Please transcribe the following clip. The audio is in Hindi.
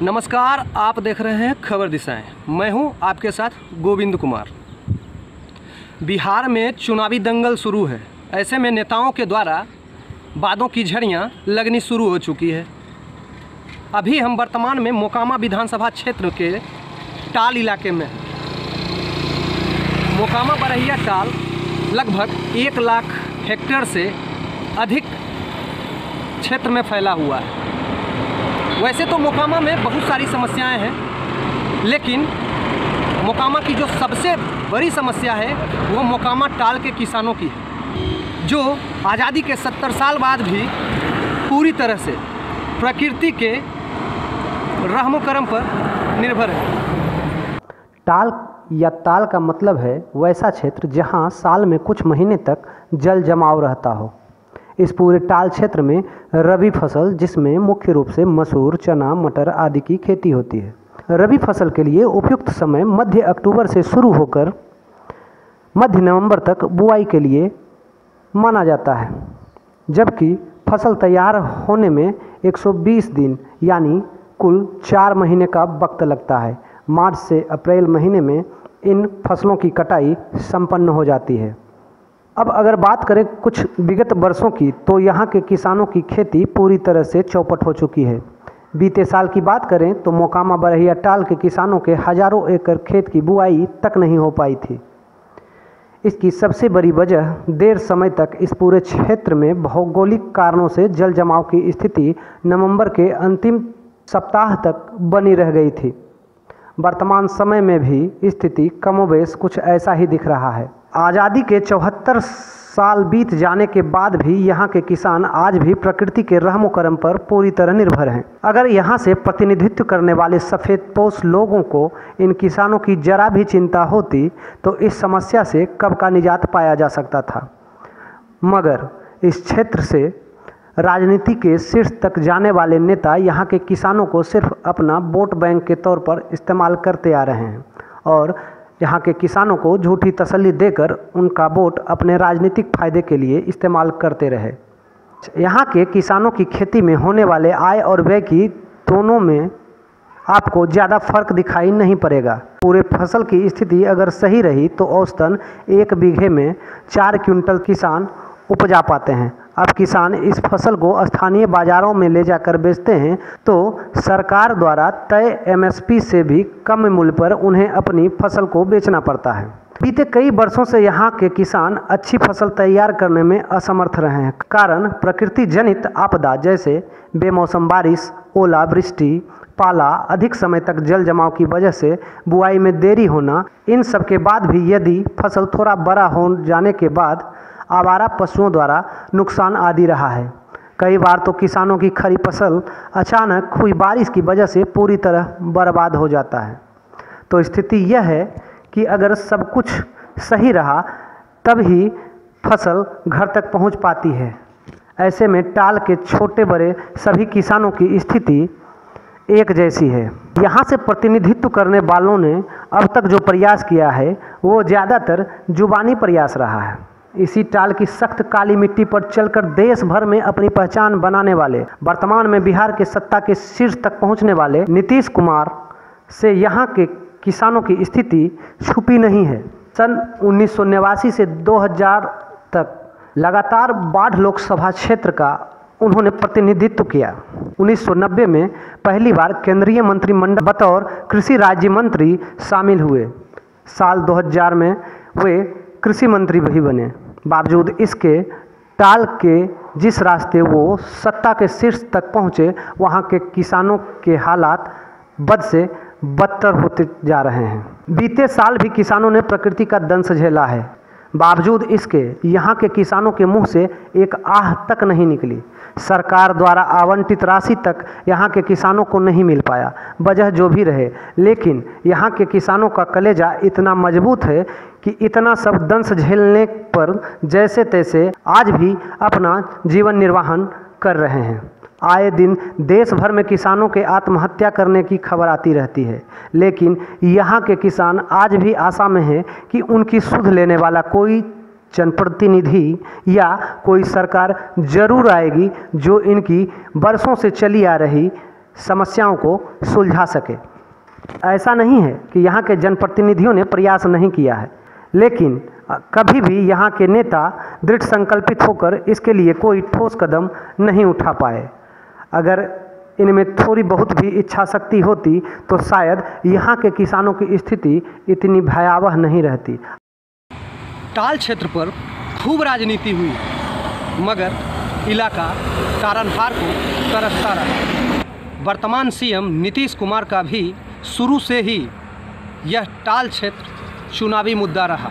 नमस्कार, आप देख रहे हैं खबर दिशाएं। मैं हूं आपके साथ गोविंद कुमार। बिहार में चुनावी दंगल शुरू है। ऐसे में नेताओं के द्वारा वादों की झड़ियां लगनी शुरू हो चुकी है। अभी हम वर्तमान में मोकामा विधानसभा क्षेत्र के टाल इलाके में हैं। मोकामा बरहिया टाल लगभग 1 लाख हेक्टेयर से अधिक क्षेत्र में फैला हुआ है। वैसे तो मोकामा में बहुत सारी समस्याएं हैं, लेकिन मोकामा की जो सबसे बड़ी समस्या है वो मोकामा टाल के किसानों की है, जो आज़ादी के 70 साल बाद भी पूरी तरह से प्रकृति के रहमो करम पर निर्भर है। टाल या ताल का मतलब है वैसा क्षेत्र जहां साल में कुछ महीने तक जल जमाव रहता हो। इस पूरे टाल क्षेत्र में रबी फसल, जिसमें मुख्य रूप से मसूर, चना, मटर आदि की खेती होती है। रबी फसल के लिए उपयुक्त समय मध्य अक्टूबर से शुरू होकर मध्य नवंबर तक बुआई के लिए माना जाता है, जबकि फसल तैयार होने में 120 दिन यानी कुल 4 महीने का वक्त लगता है। मार्च से अप्रैल महीने में इन फसलों की कटाई संपन्न हो जाती है। अब अगर बात करें कुछ विगत वर्षों की, तो यहाँ के किसानों की खेती पूरी तरह से चौपट हो चुकी है। बीते साल की बात करें तो मोकामा बरहिया टाल के किसानों के हजारों एकड़ खेत की बुआई तक नहीं हो पाई थी। इसकी सबसे बड़ी वजह देर समय तक इस पूरे क्षेत्र में भौगोलिक कारणों से जल जमाव की स्थिति नवंबर के अंतिम सप्ताह तक बनी रह गई थी। वर्तमान समय में भी स्थिति कमोबेश कुछ ऐसा ही दिख रहा है। आज़ादी के 74 साल बीत जाने के बाद भी यहाँ के किसान आज भी प्रकृति के रहमो करम पर पूरी तरह निर्भर हैं। अगर यहाँ से प्रतिनिधित्व करने वाले सफ़ेदपोश लोगों को इन किसानों की जरा भी चिंता होती तो इस समस्या से कब का निजात पाया जा सकता था। मगर इस क्षेत्र से राजनीति के शीर्ष तक जाने वाले नेता यहाँ के किसानों को सिर्फ अपना वोट बैंक के तौर पर इस्तेमाल करते आ रहे हैं और यहाँ के किसानों को झूठी तसल्ली देकर उनका वोट अपने राजनीतिक फायदे के लिए इस्तेमाल करते रहे। यहाँ के किसानों की खेती में होने वाले आय और व्यय की दोनों में आपको ज़्यादा फर्क दिखाई नहीं पड़ेगा। पूरे फसल की स्थिति अगर सही रही तो औसतन 1 बीघे में 4 क्विंटल किसान उपजा पाते हैं। अब किसान इस फसल को स्थानीय बाज़ारों में ले जाकर बेचते हैं तो सरकार द्वारा तय एमएसपी से भी कम मूल्य पर उन्हें अपनी फसल को बेचना पड़ता है। बीते कई वर्षों से यहाँ के किसान अच्छी फसल तैयार करने में असमर्थ रहे हैं। कारण प्रकृति जनित आपदा जैसे बेमौसम बारिश, ओलावृष्टि, पाला, अधिक समय तक जल जमाव की वजह से बुआई में देरी होना, इन सब के बाद भी यदि फसल थोड़ा बड़ा हो जाने के बाद आवारा पशुओं द्वारा नुकसान आदि रहा है। कई बार तो किसानों की खरी फसल अचानक हुई बारिश की वजह से पूरी तरह बर्बाद हो जाता है। तो स्थिति यह है कि अगर सब कुछ सही रहा तब ही फसल घर तक पहुंच पाती है। ऐसे में टाल के छोटे बड़े सभी किसानों की स्थिति एक जैसी है। यहाँ से प्रतिनिधित्व करने वालों ने अब तक जो प्रयास किया है वो ज़्यादातर जुबानी प्रयास रहा है। इसी टाल की सख्त काली मिट्टी पर चलकर देश भर में अपनी पहचान बनाने वाले, वर्तमान में बिहार के सत्ता के शीर्ष तक पहुंचने वाले नीतीश कुमार से यहाँ के किसानों की स्थिति छुपी नहीं है। सन 1989 से 2000 तक लगातार बाढ़ लोकसभा क्षेत्र का उन्होंने प्रतिनिधित्व किया। 1990 में पहली बार केंद्रीय मंत्रिमंडल बतौर कृषि राज्य मंत्री शामिल हुए। साल 2000 में वे कृषि मंत्री भी बने। बावजूद इसके टाल के जिस रास्ते वो सत्ता के शीर्ष तक पहुँचे, वहाँ के किसानों के हालात बद से बदतर होते जा रहे हैं। बीते साल भी किसानों ने प्रकृति का दंश झेला है। बावजूद इसके यहाँ के किसानों के मुंह से एक आह तक नहीं निकली। सरकार द्वारा आवंटित राशि तक यहाँ के किसानों को नहीं मिल पाया। वजह जो भी रहे, लेकिन यहाँ के किसानों का कलेजा इतना मजबूत है कि इतना सब दंश झेलने पर जैसे तैसे आज भी अपना जीवन निर्वाहन कर रहे हैं। आए दिन देश भर में किसानों के आत्महत्या करने की खबर आती रहती है, लेकिन यहाँ के किसान आज भी आशा में हैं कि उनकी सुध लेने वाला कोई जनप्रतिनिधि या कोई सरकार जरूर आएगी जो इनकी बरसों से चली आ रही समस्याओं को सुलझा सके। ऐसा नहीं है कि यहाँ के जनप्रतिनिधियों ने प्रयास नहीं किया है, लेकिन कभी भी यहाँ के नेता दृढ़ संकल्पित होकर इसके लिए कोई ठोस कदम नहीं उठा पाए। अगर इनमें थोड़ी बहुत भी इच्छा शक्ति होती तो शायद यहाँ के किसानों की स्थिति इतनी भयावह नहीं रहती। टाल क्षेत्र पर खूब राजनीति हुई, मगर इलाका तारनहार को तरसता रहा। वर्तमान सीएम नीतीश कुमार का भी शुरू से ही यह टाल क्षेत्र चुनावी मुद्दा रहा।